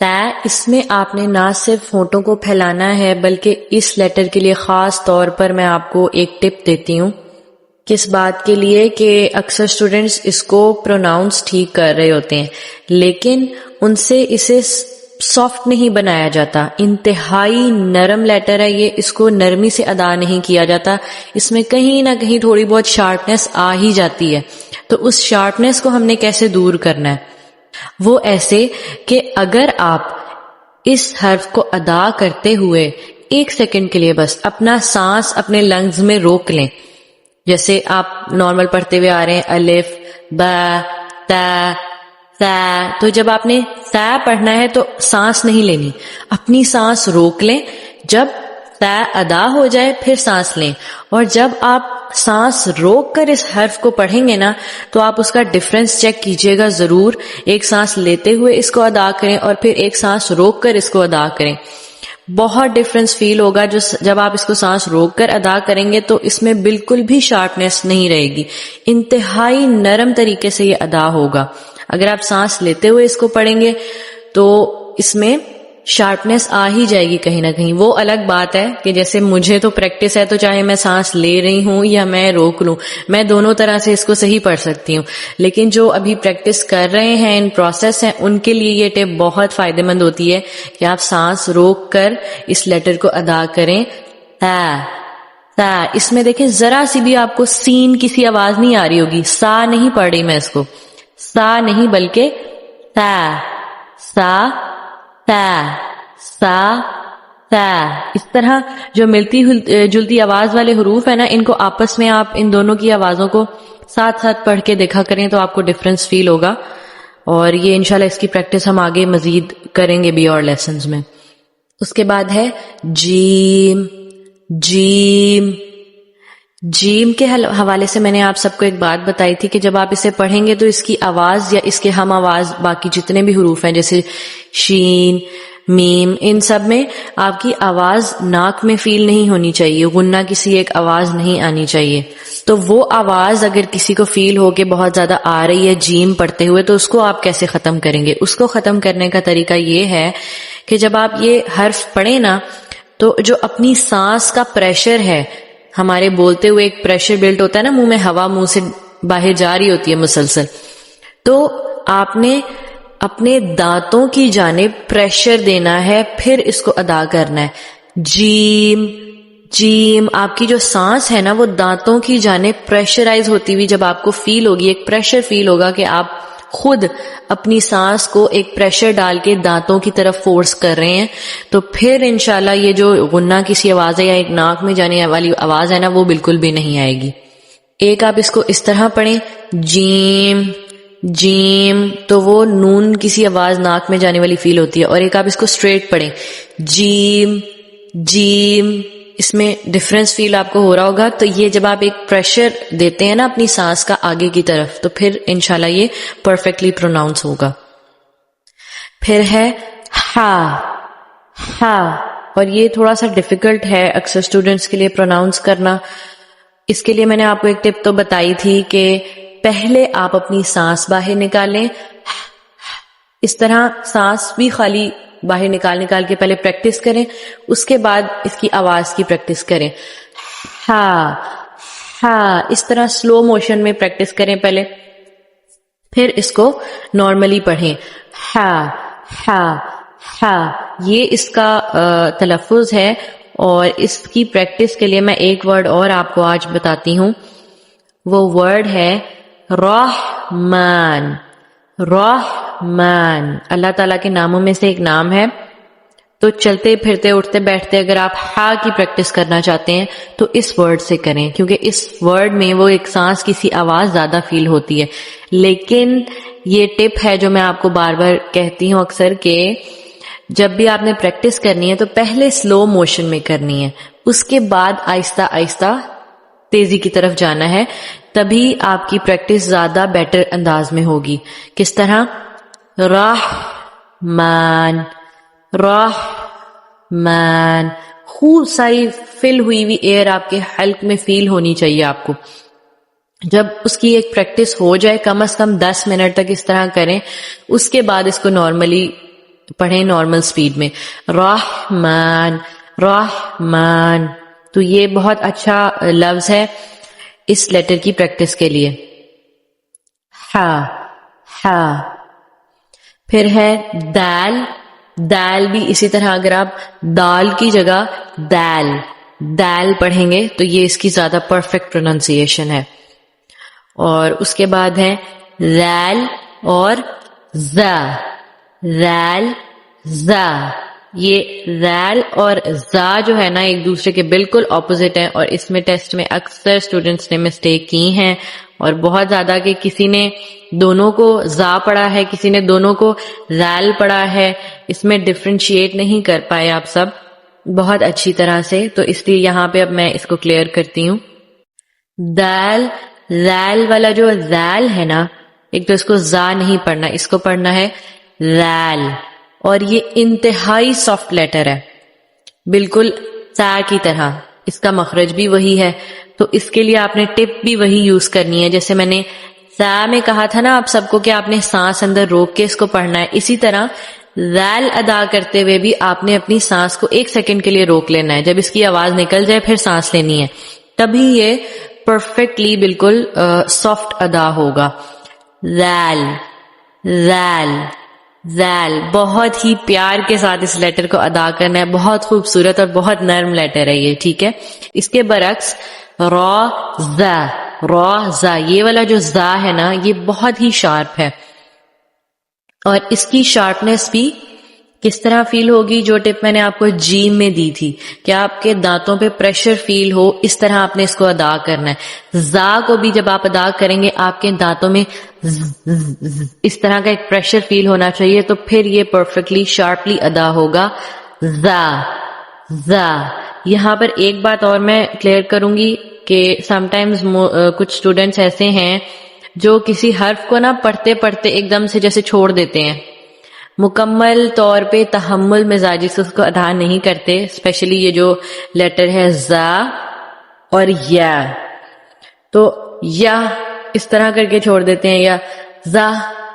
S1: ت، اس میں آپ نے نہ صرف ہونٹوں کو پھیلانا ہے بلکہ اس لیٹر کے لیے خاص طور پر میں آپ کو ایک ٹپ دیتی ہوں۔ کس بات کے لیے کہ اکثر اسٹوڈنٹس اس کو پروناؤنس ٹھیک کر رہے ہوتے ہیں لیکن ان سے اسے سافٹ نہیں بنایا جاتا، انتہائی نرم لیٹر ہے یہ، اس کو نرمی سے ادا نہیں کیا جاتا، اس میں کہیں نہ کہیں تھوڑی بہت شارپنیس آ ہی جاتی ہے۔ تو اس شارپنیس کو ہم نے کیسے دور کرنا ہے؟ وہ ایسے کہ اگر آپ اس حرف کو ادا کرتے ہوئے 1 سیکنڈ کے لیے بس اپنا سانس اپنے لنگز میں روک لیں، جیسے آپ نارمل پڑھتے ہوئے آ رہے ہیں الف ب ت ث، تو جب آپ نے ث پڑھنا ہے تو سانس نہیں لینی، اپنی سانس روک لیں، جب ث ادا ہو جائے پھر سانس لیں، اور جب آپ سانس روک کر اس حرف کو پڑھیں گے نا تو آپ اس کا ڈفرنس چیک کیجئے گا ضرور۔ ایک سانس لیتے ہوئے اس کو ادا کریں اور پھر ایک سانس روک کر اس کو ادا کریں، بہت ڈفرنس فیل ہوگا۔ جب آپ اس کو سانس روک کر ادا کریں گے تو اس میں بالکل بھی شارپنیس نہیں رہے گی، انتہائی نرم طریقے سے یہ ادا ہوگا۔ اگر آپ سانس لیتے ہوئے اس کو پڑھیں گے تو اس میں شارپنیس آ ہی جائے گی کہیں نہ کہیں۔ وہ الگ بات ہے کہ جیسے مجھے تو پریکٹس ہے تو چاہے میں سانس لے رہی ہوں یا میں روک لوں، میں دونوں طرح سے اس کو صحیح پڑھ سکتی ہوں، لیکن جو ابھی پریکٹس کر رہے ہیں، ان پروسیس ہیں، ان کے لیے یہ ٹپ بہت فائدہ مند ہوتی ہے کہ آپ سانس روک کر اس لیٹر کو ادا کریں۔ تا، اس میں دیکھیں ذرا سی بھی آپ کو سین کسی آواز نہیں آ رہی ہوگی، سا نہیں پڑھ رہی میں اس کو، سا نہیں بلکہ تا، سا تا، سا تا۔ اس طرح جو ملتی جلتی آواز والے حروف ہیں نا، ان کو آپس میں آپ ان دونوں کی آوازوں کو ساتھ ساتھ پڑھ کے دیکھا کریں تو آپ کو ڈفرنس فیل ہوگا، اور یہ انشاءاللہ اس کی پریکٹس ہم آگے مزید کریں گے بھی اور لیسنز میں۔ اس کے بعد ہے جیم۔ جیم، جیم کے حوالے سے میں نے آپ سب کو ایک بات بتائی تھی کہ جب آپ اسے پڑھیں گے تو اس کی آواز یا اس کے ہم آواز باقی جتنے بھی حروف ہیں جیسے شین، میم، ان سب میں آپ کی آواز ناک میں فیل نہیں ہونی چاہیے، غنہ کسی ایک آواز نہیں آنی چاہیے۔ تو وہ آواز اگر کسی کو فیل ہو کے بہت زیادہ آ رہی ہے جیم پڑھتے ہوئے تو اس کو آپ کیسے ختم کریں گے؟ اس کو ختم کرنے کا طریقہ یہ ہے کہ جب آپ یہ حرف پڑھیں نا تو جو اپنی سانس کا پریشر ہے، ہمارے بولتے ہوئے ایک پریشر بلٹ ہوتا ہے نا، منہ میں ہوا منہ سے باہر جا رہی ہوتی ہے مسلسل، تو آپ نے اپنے دانتوں کی جانب پریشر دینا ہے، پھر اس کو ادا کرنا ہے۔ جیم، جیم، آپ کی جو سانس ہے نا وہ دانتوں کی جانب پریشرائز ہوتی ہوئی جب آپ کو فیل ہوگی، ایک پریشر فیل ہوگا کہ آپ خود اپنی سانس کو ایک پریشر ڈال کے دانتوں کی طرف فورس کر رہے ہیں تو پھر انشاءاللہ یہ جو غنہ کسی آواز ہے یا ایک ناک میں جانے والی آواز ہے نا وہ بالکل بھی نہیں آئے گی. ایک آپ اس کو اس طرح پڑھیں جیم جیم تو وہ نون کسی آواز ناک میں جانے والی فیل ہوتی ہے, اور ایک آپ اس کو اسٹریٹ پڑھیں جیم جیم, اس میں ڈفرنس فیل آپ کو ہو رہا ہوگا. تو یہ جب آپ ایک پریشر دیتے ہیں نا اپنی سانس کا آگے کی طرف تو پھر انشاءاللہ یہ پرفیکٹلی پروناؤنس ہوگا. پھر ہے ہا ہا, اور یہ تھوڑا سا ڈیفیکلٹ ہے اکثر اسٹوڈینٹس کے لیے پروناؤنس کرنا. اس کے لیے میں نے آپ کو ایک ٹپ تو بتائی تھی کہ پہلے آپ اپنی سانس باہر نکالیں, اس طرح سانس بھی خالی باہر نکال کے پہلے پریکٹس کریں, اس کے بعد اس کی آواز کی پریکٹس کریں. ہا ہا, اس طرح سلو موشن میں پریکٹس کریں پہلے, پھر اس کو نارملی پڑھیں ہا ہا ہا. یہ اس کا تلفظ ہے, اور اس کی پریکٹس کے لیے میں ایک ورڈ اور آپ کو آج بتاتی ہوں. وہ ورڈ ہے رحمان. رحمان اللہ تعالیٰ کے ناموں میں سے ایک نام ہے. تو چلتے پھرتے اٹھتے بیٹھتے اگر آپ ہا کی پریکٹس کرنا چاہتے ہیں تو اس ورڈ سے کریں, کیونکہ اس ورڈ میں وہ ایک سانس کسی آواز زیادہ فیل ہوتی ہے. لیکن یہ ٹپ ہے جو میں آپ کو بار بار کہتی ہوں اکثر کہ جب بھی آپ نے پریکٹس کرنی ہے تو پہلے سلو موشن میں کرنی ہے, اس کے بعد آہستہ آہستہ تیزی کی طرف جانا ہے, تبھی آپ کی پریکٹس زیادہ بیٹر انداز میں ہوگی. کس طرح رحمان رحمان, خوب ساری فل ہوئی ہوئی ایئر آپ کے حلق میں فیل ہونی چاہیے آپ کو. جب اس کی ایک پریکٹس ہو جائے کم از کم 10 منٹ تک اس طرح کریں, اس کے بعد اس کو نارملی پڑھیں نارمل سپیڈ میں رحمان رحمان. تو یہ بہت اچھا لفظ ہے اس لیٹر کی پریکٹس کے لیے. ہا ہا. پھر ہے دال. دال بھی اسی طرح اگر آپ دال کی جگہ دال دال پڑھیں گے تو یہ اس کی زیادہ پرفیکٹ پروننسیشن ہے. اور اس کے بعد ہے ذال اور زا. ذال زا. یہ ذال اور زا جو ہے نا ایک دوسرے کے بالکل اپوزٹ ہیں, اور اس میں ٹیسٹ میں اکثر اسٹوڈینٹس نے مسٹیک کی ہیں, اور بہت زیادہ کہ کسی نے دونوں کو زا پڑھا ہے کسی نے دونوں کو ذال پڑھا ہے. اس میں ڈفرینشیٹ نہیں کر پائے آپ سب بہت اچھی طرح سے, تو اس لیے یہاں پہ اب میں اس کو کلیئر کرتی ہوں. دال ذال والا جو ذال ہے نا, ایک تو اس کو زا نہیں پڑھنا, اس کو پڑھنا ہے ذال, اور یہ انتہائی سافٹ لیٹر ہے بالکل سا کی طرح, اس کا مخرج بھی وہی ہے. تو اس کے لیے آپ نے ٹپ بھی وہی یوز کرنی ہے جیسے میں نے سا میں کہا تھا نا آپ سب کو کہ آپ نے سانس اندر روک کے اس کو پڑھنا ہے, اسی طرح ذال ادا کرتے ہوئے بھی آپ نے اپنی سانس کو 1 سیکنڈ کے لیے روک لینا ہے. جب اس کی آواز نکل جائے پھر سانس لینی ہے, تبھی یہ پرفیکٹلی بالکل سافٹ ادا ہوگا. ذال ذال ذال. بہت ہی پیار کے ساتھ اس لیٹر کو ادا کرنا ہے, بہت خوبصورت اور بہت نرم لیٹر ہے یہ, ٹھیک ہے. اس کے برعکس را زا. را زا, یہ والا جو زا ہے نا یہ بہت ہی شارپ ہے, اور اس کی شارپنیس بھی کس طرح فیل ہوگی جو ٹپ میں نے آپ کو جیم میں دی تھی کہ آپ کے دانتوں پہ پریشر فیل ہو, اس طرح آپ نے اس کو ادا کرنا ہے. زا کو بھی جب آپ ادا کریں گے آپ کے دانتوں میں اس طرح کا ایک پریشر فیل ہونا چاہیے, تو پھر یہ پرفیکٹلی شارپلی ادا ہوگا. زا زا. یہاں پر ایک بات اور میں کلیئر کروں گی کہ سم ٹائمز کچھ اسٹوڈینٹس ایسے ہیں جو کسی حرف کو نا پڑھتے پڑھتے ایک دم سے جیسے چھوڑ دیتے ہیں, مکمل طور پہ تحمل مزاجی سے اس کو ادا نہیں کرتے. اسپیشلی یہ جو لیٹر ہے زا اور یا, تو یا اس طرح کر کے چھوڑ دیتے ہیں یا زا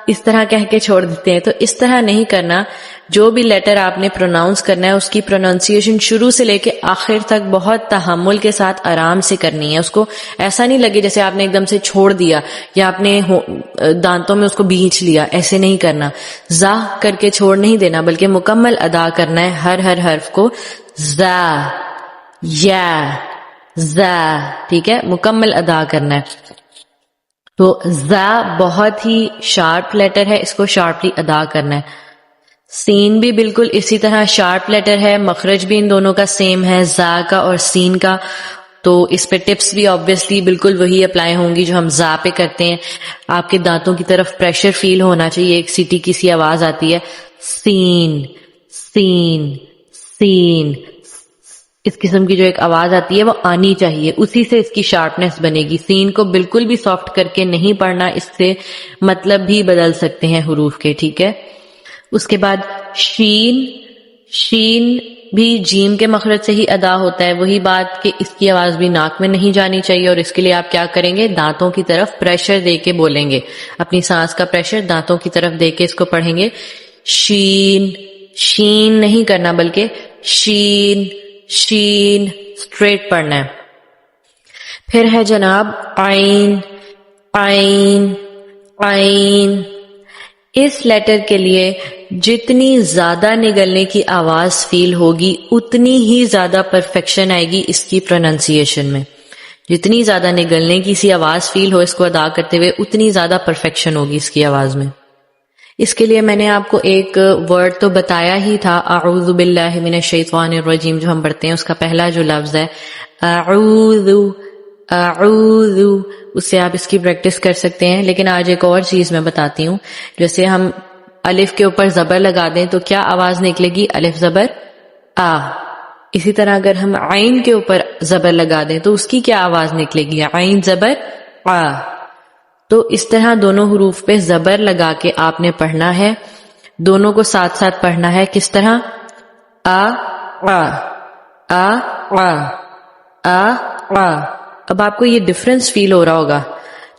S1: اس طرح کہہ کے چھوڑ دیتے ہیں. تو اس طرح نہیں کرنا. جو بھی لیٹر آپ نے پروناؤنس کرنا ہے اس کی پروناؤنسیشن شروع سے لے کے آخر تک بہت تحمل کے ساتھ آرام سے کرنی ہے. اس کو ایسا نہیں لگے جیسے آپ نے ایک دم سے چھوڑ دیا یا آپ نے دانتوں میں اس کو بھینچ لیا, ایسے نہیں کرنا. زا کر کے چھوڑ نہیں دینا بلکہ مکمل ادا کرنا ہے ہر حرف کو. زا یا زا, ٹھیک ہے, مکمل ادا کرنا ہے. تو زا بہت ہی شارپ لیٹر ہے، اس کو شارپلی ادا کرنا ہے. سین بھی بالکل اسی طرح شارپ لیٹر ہے، مخرج بھی ان دونوں کا سیم ہے، زا کا اور سین کا. تو اس پہ ٹپس بھی آبویسلی بالکل وہی اپلائی ہوں گی جو ہم زا پہ کرتے ہیں. آپ کے دانتوں کی طرف پریشر فیل ہونا چاہیے، ایک سیٹی کی سی آواز آتی ہے، سین سین سین، اس قسم کی جو ایک آواز آتی ہے وہ آنی چاہیے، اسی سے اس کی شارپنیس بنے گی. سین کو بالکل بھی سافٹ کر کے نہیں پڑھنا، اس سے مطلب بھی بدل سکتے ہیں حروف کے، ٹھیک ہے. اس کے بعد شین، شین بھی جیم کے مخرج سے ہی ادا ہوتا ہے. وہی بات کہ اس کی آواز بھی ناک میں نہیں جانی چاہیے، اور اس کے لیے آپ کیا کریں گے، دانتوں کی طرف پریشر دے کے بولیں گے، اپنی سانس کا پریشر دانتوں کی طرف دے کے اس کو پڑھیں گے. شین، شین نہیں کرنا بلکہ شین شین، اسٹریٹ پڑھنا ہے. پھر ہے جناب عین، عین عین. اس لیٹر کے لیے جتنی زیادہ نگلنے کی آواز فیل ہوگی اتنی ہی زیادہ پرفیکشن آئے گی اس کی پروننسیشن میں. جتنی زیادہ نگلنے کی سی آواز فیل ہو اس کو ادا کرتے ہوئے اتنی زیادہ پرفیکشن ہوگی اس کی آواز میں. اس کے لیے میں نے آپ کو ایک ورڈ تو بتایا ہی تھا، اعوذ باللہ من الشیطان الرجیم جو ہم پڑھتے ہیں، اس کا پہلا جو لفظ ہے اعوذ، اعوذ، اس سے آپ اس کی پریکٹس کر سکتے ہیں. لیکن آج ایک اور چیز میں بتاتی ہوں. جیسے ہم الف کے اوپر زبر لگا دیں تو کیا آواز نکلے گی، الف زبر آ. اسی طرح اگر ہم عین کے اوپر زبر لگا دیں تو اس کی کیا آواز نکلے گی، عین زبر آ. تو اس طرح دونوں حروف پہ زبر لگا کے آپ نے پڑھنا ہے، دونوں کو ساتھ ساتھ پڑھنا ہے. کس طرح، آ آ آ آ آ آ. اب آپ کو یہ ڈفرنس فیل ہو رہا ہوگا،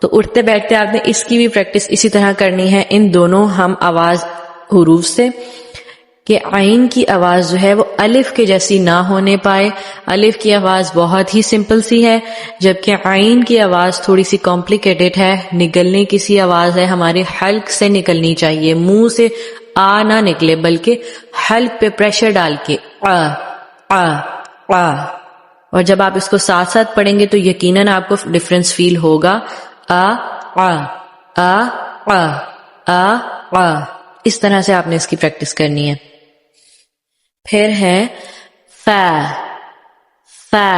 S1: تو اٹھتے بیٹھتے آپ نے اس کی بھی پریکٹس اسی طرح کرنی ہے ان دونوں ہم آواز حروف سے، کہ عین کی آواز جو ہے وہ الف کے جیسی نہ ہونے پائے. الف کی آواز بہت ہی سمپل سی ہے، جبکہ عین کی آواز تھوڑی سی کمپلیکیٹڈ ہے، نگلنے کی سی آواز ہے، ہمارے حلق سے نکلنی چاہیے، منہ سے آ نہ نکلے بلکہ حلق پہ پریشر ڈال کے آ آ آ. اور جب آپ اس کو ساتھ ساتھ پڑھیں گے تو یقیناً آپ کو ڈفرنس فیل ہوگا. آ آ آ آ آ آ. اس طرح سے آپ نے اس کی پریکٹس کرنی ہے. پھر ہے فا، فا،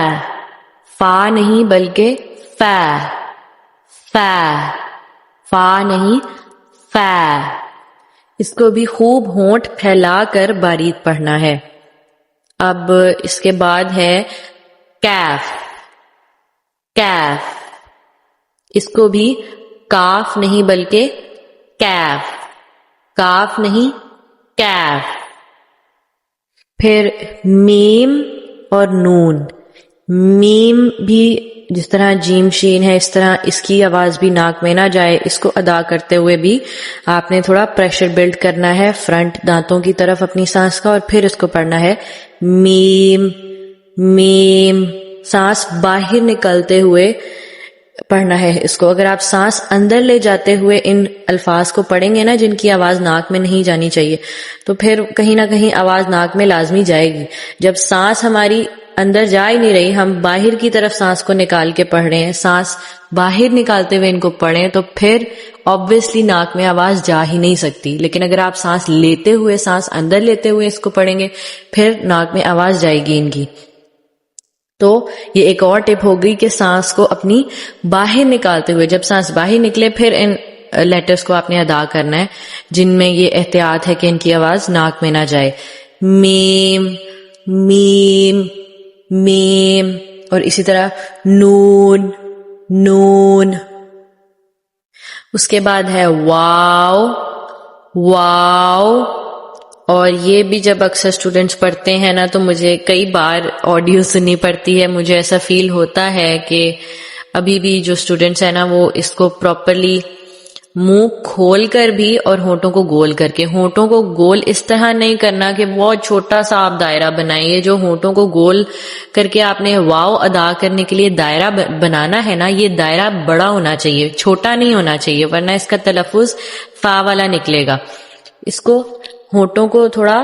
S1: فا نہیں بلکہ فا، فا، فا نہیں فا. اس کو بھی خوب ہونٹ پھیلا کر باریک پڑھنا ہے. اب اس کے بعد ہے کیف، کیف. اس کو بھی کاف نہیں بلکہ کیف، کاف نہیں کیف. پھر میم اور نون. میم بھی جس طرح جیم شین ہے اس طرح اس کی آواز بھی ناک میں نہ جائے. اس کو ادا کرتے ہوئے بھی آپ نے تھوڑا پریشر بلڈ کرنا ہے فرنٹ دانتوں کی طرف اپنی سانس کا، اور پھر اس کو پڑھنا ہے میم میم. سانس باہر نکلتے ہوئے پڑھنا ہے اس کو. اگر آپ سانس اندر لے جاتے ہوئے ان الفاظ کو پڑھیں گے نا جن کی آواز ناک میں نہیں جانی چاہیے، تو پھر کہیں نہ کہیں آواز ناک میں لازمی جائے گی. جب سانس ہماری اندر جا ہی نہیں رہی، ہم باہر کی طرف سانس کو نکال کے پڑھ رہے ہیں، سانس باہر نکالتے ہوئے ان کو پڑھیں تو پھر obviously ناک میں آواز جا ہی نہیں سکتی. لیکن اگر آپ سانس لیتے ہوئے، سانس اندر لیتے ہوئے اس کو پڑھیں گے پھر ناک میں آواز جائے گی ان کی. تو یہ ایک اور ٹپ ہوگی کہ سانس کو اپنی باہر نکالتے ہوئے، جب سانس باہر نکلے پھر ان لیٹرز کو آپ نے ادا کرنا ہے جن میں یہ احتیاط ہے کہ ان کی آواز ناک میں نہ جائے. میم میم میم. اور اسی طرح نون نون. اس کے بعد ہے واو واو. اور یہ بھی جب اکثر اسٹوڈینٹس پڑھتے ہیں نا تو مجھے کئی بار آڈیو سننی پڑتی ہے، مجھے ایسا فیل ہوتا ہے کہ ابھی بھی جو اسٹوڈینٹس ہیں نا وہ اس کو پراپرلی منہ کھول کر بھی اور ہونٹوں کو گول کر کے. ہونٹوں کو گول اس طرح نہیں کرنا کہ بہت چھوٹا سا آپ دائرہ بنائیے. جو ہونٹوں کو گول کر کے آپ نے واو ادا کرنے کے لیے دائرہ بنانا ہے نا، یہ دائرہ بڑا ہونا چاہیے، چھوٹا نہیں ہونا چاہیے، ورنہ اس کا تلفظ فا والا نکلے گا. اس کو ہونٹوں کو تھوڑا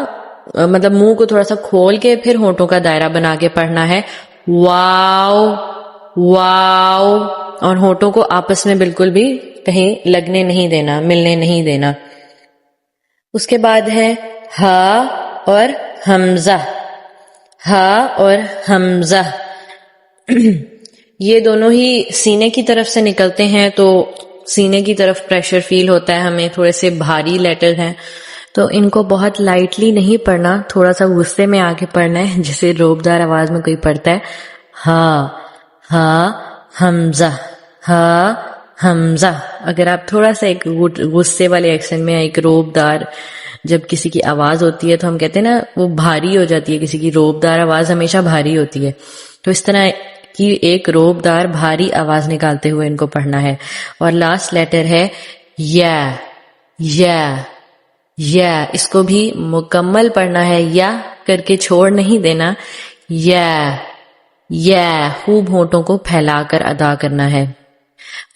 S1: مطلب منہ کو تھوڑا سا کھول کے پھر ہونٹوں کا دائرہ بنا کے پڑھنا ہے. واو واو اور ہونٹوں کو آپس میں بالکل بھی کہیں لگنے نہیں دینا، ملنے نہیں دینا۔ اس کے بعد ہے ہا اور حمزہ، ہا اور حمزہ یہ دونوں ہی سینے کی طرف سے نکلتے ہیں، تو سینے کی طرف پریشر فیل ہوتا ہے ہمیں، تھوڑے سے بھاری لیٹر ہیں، تو ان کو بہت لائٹلی نہیں پڑھنا، تھوڑا سا غصے میں آ کے پڑھنا ہے، جسے روبدار آواز میں کوئی پڑھتا ہے ہا، ہا حمزہ، ہا حمزہ۔ اگر آپ تھوڑا سا ایک غصے والے ایکسنٹ میں، ایک روبدار جب کسی کی آواز ہوتی ہے تو ہم کہتے ہیں نا وہ بھاری ہو جاتی ہے، کسی کی روبدار آواز ہمیشہ بھاری ہوتی ہے، تو اس طرح کی ایک روبدار بھاری آواز نکالتے ہوئے ان کو پڑھنا ہے۔ اور لاسٹ لیٹر ہے یا، یا، یا، اس کو بھی مکمل پڑھنا ہے، یا کر کے چھوڑ نہیں دینا، یا، یا، خوب ہونٹوں کو پھیلا کر ادا کرنا ہے۔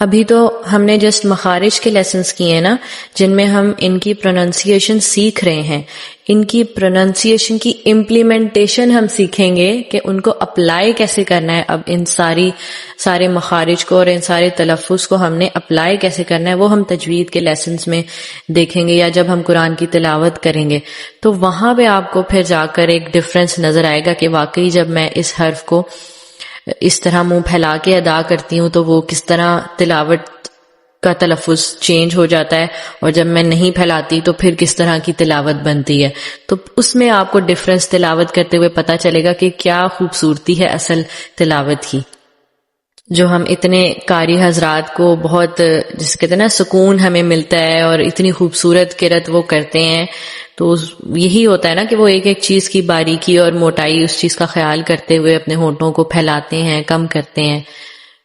S1: ابھی تو ہم نے جسٹ مخارج کے لیسنز کیے ہیں نا، جن میں ہم ان کی پروننسیشن سیکھ رہے ہیں، ان کی پروننسیشن کی امپلیمنٹیشن ہم سیکھیں گے کہ ان کو اپلائی کیسے کرنا ہے۔ اب ان سارے مخارج کو اور ان سارے تلفظ کو ہم نے اپلائی کیسے کرنا ہے، وہ ہم تجوید کے لیسنز میں دیکھیں گے، یا جب ہم قرآن کی تلاوت کریں گے تو وہاں پہ آپ کو پھر جا کر ایک ڈفرنس نظر آئے گا کہ واقعی جب میں اس حرف کو اس طرح منہ پھیلا کے ادا کرتی ہوں تو وہ کس طرح تلاوت کا تلفظ چینج ہو جاتا ہے، اور جب میں نہیں پھیلاتی تو پھر کس طرح کی تلاوت بنتی ہے۔ تو اس میں آپ کو ڈفرنس تلاوت کرتے ہوئے پتہ چلے گا کہ کیا خوبصورتی ہے اصل تلاوت کی، جو ہم اتنے قاری حضرات کو بہت جس کہتے ہیں نا سکون ہمیں ملتا ہے، اور اتنی خوبصورت قرأت وہ کرتے ہیں، تو یہی ہوتا ہے نا کہ وہ ایک ایک چیز کی باریکی اور موٹائی اس چیز کا خیال کرتے ہوئے اپنے ہونٹوں کو پھیلاتے ہیں، کم کرتے ہیں،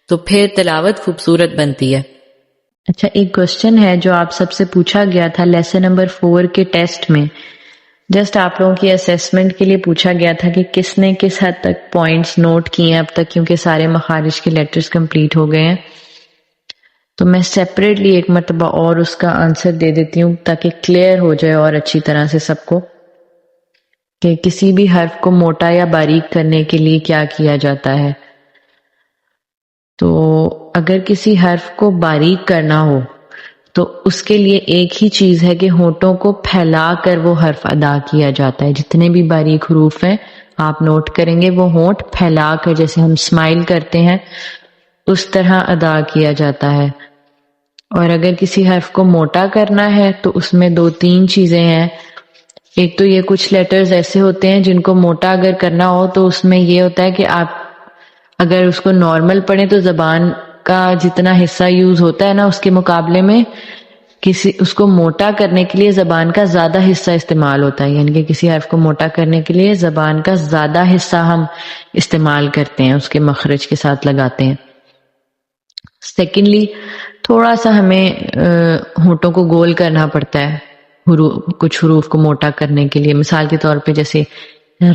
S1: تو پھر تلاوت خوبصورت بنتی ہے۔ اچھا، ایک کوشچن ہے جو آپ سب سے پوچھا گیا تھا لیسن نمبر 4 کے ٹیسٹ میں، جسٹ آپ لوگوں کی اسیسمنٹ کے لیے پوچھا گیا تھا کہ کس نے کس حد تک پوائنٹس نوٹ کیے ہیں اب تک، کیونکہ سارے مخارج کے لیٹرز کمپلیٹ ہو گئے ہیں۔ تو میں سیپریٹلی ایک مرتبہ اور اس کا آنسر دے دیتی ہوں تاکہ کلیئر ہو جائے اور اچھی طرح سے سب کو، کہ کسی بھی حرف کو موٹا یا باریک کرنے کے لیے کیا کیا جاتا ہے۔ تو اگر کسی حرف کو باریک کرنا ہو تو اس کے لیے ایک ہی چیز ہے کہ ہونٹوں کو پھیلا کر وہ حرف ادا کیا جاتا ہے۔ جتنے بھی باریک حروف ہیں آپ نوٹ کریں گے، وہ ہونٹ پھیلا کر، جیسے ہم اسمائل کرتے ہیں اس طرح ادا کیا جاتا ہے۔ اور اگر کسی حرف کو موٹا کرنا ہے تو اس میں 2-3 چیزیں ہیں۔ ایک تو یہ کچھ لیٹرز ایسے ہوتے ہیں جن کو موٹا اگر کرنا ہو تو اس میں یہ ہوتا ہے کہ آپ اگر اس کو نارمل پڑھیں تو زبان کا جتنا حصہ یوز ہوتا ہے نا اس کے مقابلے میں اس کو موٹا کرنے کے لیے زبان کا زیادہ حصہ استعمال ہوتا ہے، یعنی کہ کسی حرف کو موٹا کرنے کے لیے زبان کا زیادہ حصہ ہم استعمال کرتے ہیں، اس کے مخرج کے ساتھ لگاتے ہیں۔ سیکنڈلی، تھوڑا سا ہمیں ہونٹوں کو گول کرنا پڑتا ہے کچھ حروف کو موٹا کرنے کے لیے۔ مثال کے طور پہ جیسے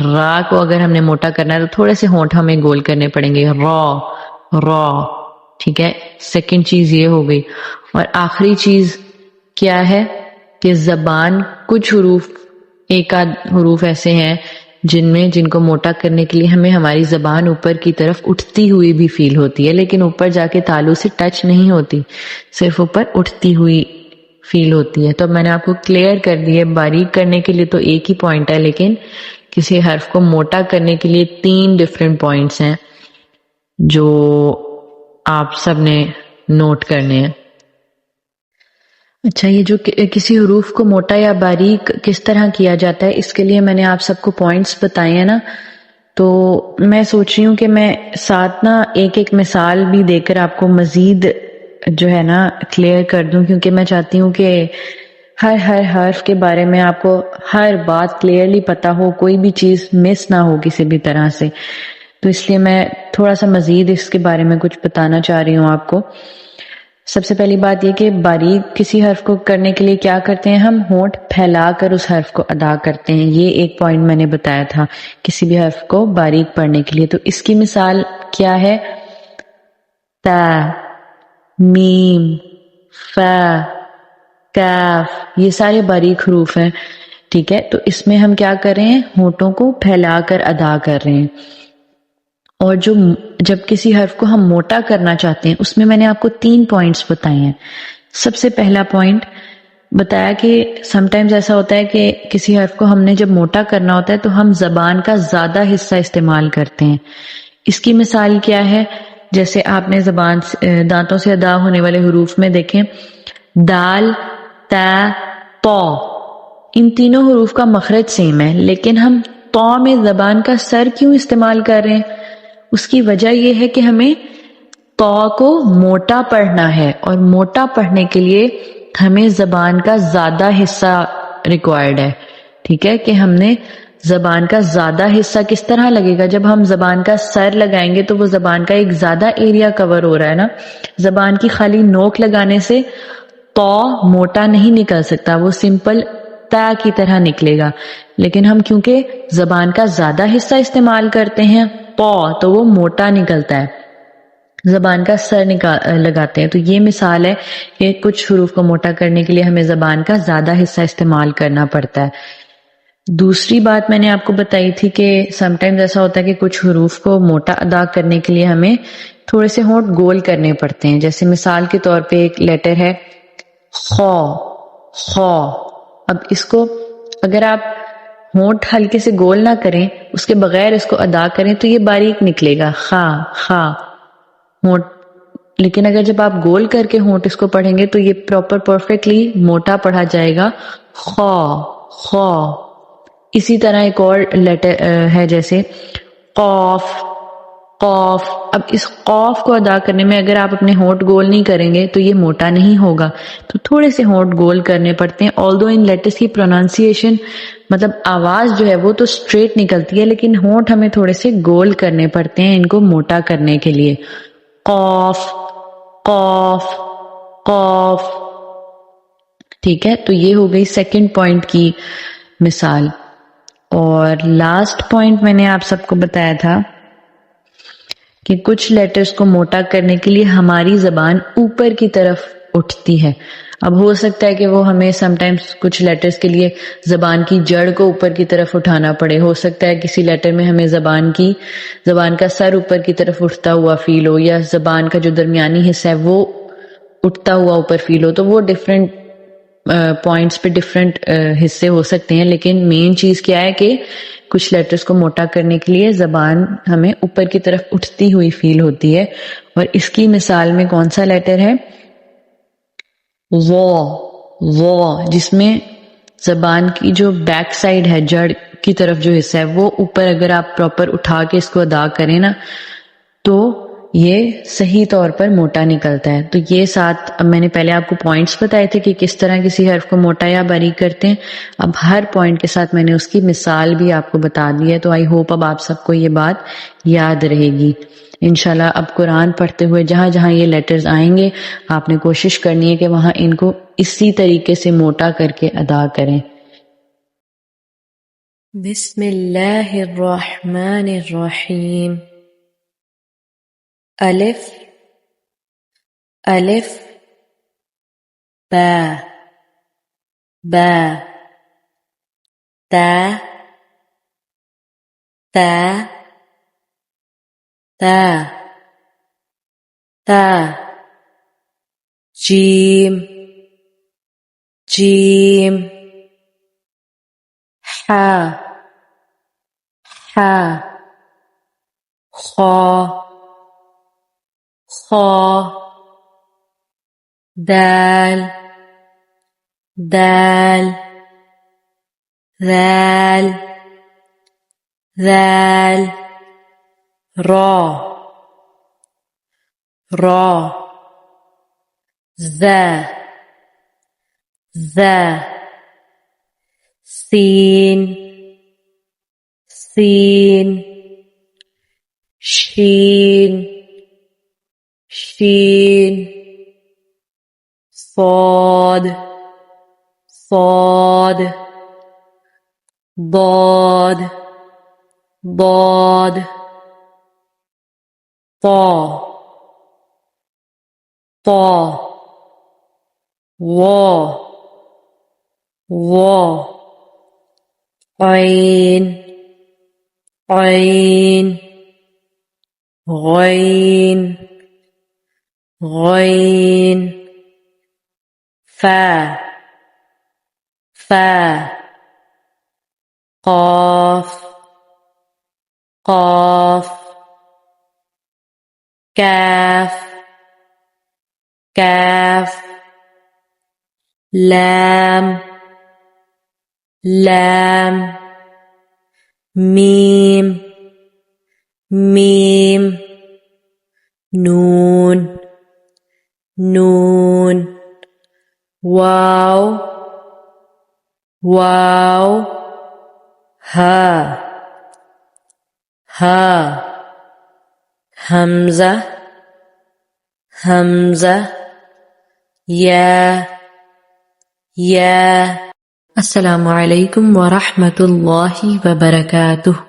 S1: را کو اگر ہم نے موٹا کرنا ہے تو تھوڑے سے ہونٹ ہمیں گول کرنے پڑیں گے، را، ٹھیک ہے، سیکنڈ چیز یہ ہو گئی۔ اور آخری چیز کیا ہے کہ زبان کچھ حروف، ایک آدھ حروف ایسے ہیں جن کو موٹا کرنے کے لیے ہمیں ہماری زبان اوپر کی طرف اٹھتی ہوئی بھی فیل ہوتی ہے، لیکن اوپر جا کے تالو سے ٹچ نہیں ہوتی، صرف اوپر اٹھتی ہوئی فیل ہوتی ہے۔ تو میں نے آپ کو کلیئر کر دی ہے، باریک کرنے کے لیے تو ایک ہی پوائنٹ ہے، لیکن کسی حرف کو موٹا کرنے کے لیے 3 ڈیفرنٹ پوائنٹس ہیں جو آپ سب نے نوٹ کرنے ہیں۔ اچھا، یہ جو کسی حروف کو موٹا یا باریک کس طرح کیا جاتا ہے، اس کے لیے میں نے آپ سب کو پوائنٹس بتائے ہیں نا، تو میں سوچ رہی ہوں کہ میں ساتھ نا ایک مثال بھی دے کر آپ کو مزید جو ہے نا کلیئر کر دوں، کیونکہ میں چاہتی ہوں کہ ہر حرف کے بارے میں آپ کو ہر بات کلیئرلی پتہ ہو، کوئی بھی چیز مس نہ ہو کسی بھی طرح سے۔ تو اس لیے میں تھوڑا سا مزید اس کے بارے میں کچھ بتانا چاہ رہی ہوں آپ کو۔ سب سے پہلی بات یہ کہ باریک کسی حرف کو کرنے کے لیے کیا کرتے ہیں، ہم ہونٹ پھیلا کر اس حرف کو ادا کرتے ہیں۔ یہ ایک پوائنٹ میں نے بتایا تھا کسی بھی حرف کو باریک پڑھنے کے لیے۔ تو اس کی مثال کیا ہے، تا، میم، فا، کاف، یہ سارے باریک حروف ہیں، ٹھیک ہے۔ تو اس میں ہم کیا کر رہے ہیں، ہونٹوں کو پھیلا کر ادا کر رہے ہیں۔ اور جب کسی حرف کو ہم موٹا کرنا چاہتے ہیں اس میں نے آپ کو 3 پوائنٹس بتائے ہیں. سب سے پہلا پوائنٹ بتایا کہ سم ٹائمز ایسا ہوتا ہے کہ کسی حرف کو ہم نے جب موٹا کرنا ہوتا ہے تو ہم زبان کا زیادہ حصہ استعمال کرتے ہیں. اس کی مثال کیا ہے؟ جیسے آپ نے دانتوں سے ادا ہونے والے حروف میں دیکھیں، دال، تا، تو، ان تینوں حروف کا مخرج سیم ہے، لیکن ہم تو میں زبان کا سر کیوں استعمال کر رہے ہیں؟ اس کی وجہ یہ ہے کہ ہمیں تو کو موٹا پڑھنا ہے، اور موٹا پڑھنے کے لیے ہمیں زبان کا زیادہ حصہ ریکوائرڈ ہے. ٹھیک ہے کہ ہم نے زبان کا زیادہ حصہ کس طرح لگے گا؟ جب ہم زبان کا سر لگائیں گے تو وہ زبان کا ایک زیادہ ایریا کور ہو رہا ہے نا. زبان کی خالی نوک لگانے سے تو موٹا نہیں نکل سکتا، وہ سمپل تا کی طرح نکلے گا. لیکن ہم کیونکہ زبان کا زیادہ حصہ استعمال کرتے ہیں تو وہ موٹا نکلتا ہے، زبان کا سر لگاتے ہیں. تو یہ مثال ہے کہ کچھ حروف کو موٹا کرنے کے لیے ہمیں زبان کا زیادہ حصہ استعمال کرنا پڑتا ہے. دوسری بات میں نے آپ کو بتائی تھی کہ سم ٹائمز ایسا ہوتا ہے کہ کچھ حروف کو موٹا ادا کرنے کے لیے ہمیں تھوڑے سے ہونٹ گول کرنے پڑتے ہیں. جیسے مثال کے طور پہ ایک لیٹر ہے خو. خو، اب اس کو اگر آپ ہونٹ ہلکے سے گول نہ کریں، اس کے بغیر اس کو ادا کریں تو یہ باریک نکلے گا، خا خا ہونٹ. لیکن اگر جب آپ گول کر کے ہونٹ اس کو پڑھیں گے تو یہ پرفیکٹلی موٹا پڑھا جائے گا، خو خو. اسی طرح ایک اور لیٹر ہے جیسے قوف قوف. اب اس قوف کو ادا کرنے میں اگر آپ اپنے ہونٹ گول نہیں کریں گے تو یہ موٹا نہیں ہوگا، تو تھوڑے سے ہونٹ گول کرنے پڑتے ہیں. آلدو ان لیٹرز کی پروننسیشن مطلب آواز جو ہے وہ تو اسٹریٹ نکلتی ہے، لیکن ہونٹ ہمیں تھوڑے سے گول کرنے پڑتے ہیں ان کو موٹا کرنے کے لیے. قوف قوف قوف. ٹھیک ہے، تو یہ ہو گئی سیکنڈ پوائنٹ کی مثال. اور لاسٹ پوائنٹ میں نے آپ سب کو بتایا تھا کہ کچھ لیٹرز کو موٹا کرنے کے لیے ہماری زبان اوپر کی طرف اٹھتی ہے. اب ہو سکتا ہے کہ وہ ہمیں سم ٹائمز کچھ لیٹرز کے لیے زبان کی جڑ کو اوپر کی طرف اٹھانا پڑے. ہو سکتا ہے کسی لیٹر میں ہمیں زبان کا سر اوپر کی طرف اٹھتا ہوا فیل ہو، یا زبان کا جو درمیانی حصہ ہے وہ اٹھتا ہوا اوپر فیل ہو. تو وہ ڈفرینٹ پوائنٹس پہ ڈفرینٹ حصے ہو سکتے ہیں، لیکن مین چیز کیا ہے کہ کچھ لیٹرز کو موٹا کرنے کے لیے زبان ہمیں اوپر کی طرف اٹھتی ہوئی فیل ہوتی ہے. اور اس کی مثال میں کون سا لیٹر ہے؟ وہ جس میں زبان کی جو بیک سائڈ ہے، جڑ کی طرف جو حصہ ہے وہ اوپر اگر آپ پراپر اٹھا کے اس کو ادا کریں نا تو یہ صحیح طور پر موٹا نکلتا ہے. تو یہ اب میں نے پہلے آپ کو پوائنٹس بتائے تھے کہ کس طرح کسی حرف کو موٹا یا باریک کرتے ہیں. اب ہر پوائنٹ کے ساتھ میں نے اس کی مثال بھی آپ کو بتا دی ہے. تو آئی ہوپ اب آپ سب کو یہ بات یاد رہے گی. انشاءاللہ اب قرآن پڑھتے ہوئے جہاں جہاں یہ لیٹرز آئیں گے آپ نے کوشش کرنی ہے کہ وہاں ان کو اسی طریقے سے موٹا کر کے ادا کریں. بسم اللہ الرحمن الرحیم. الف الف با با تا تا تا تا جیم جیم حا حا خا خا دال دال ذال ذال را را ذا ذا سین سین شین شین صاد صاد ضاد ضاد طا طا وا وا عین عین غين غين فا قاف قاف كاف لام ميم نون واو ہا حمزہ یا السلام علیکم ورحمۃ اللہ وبرکاتہ.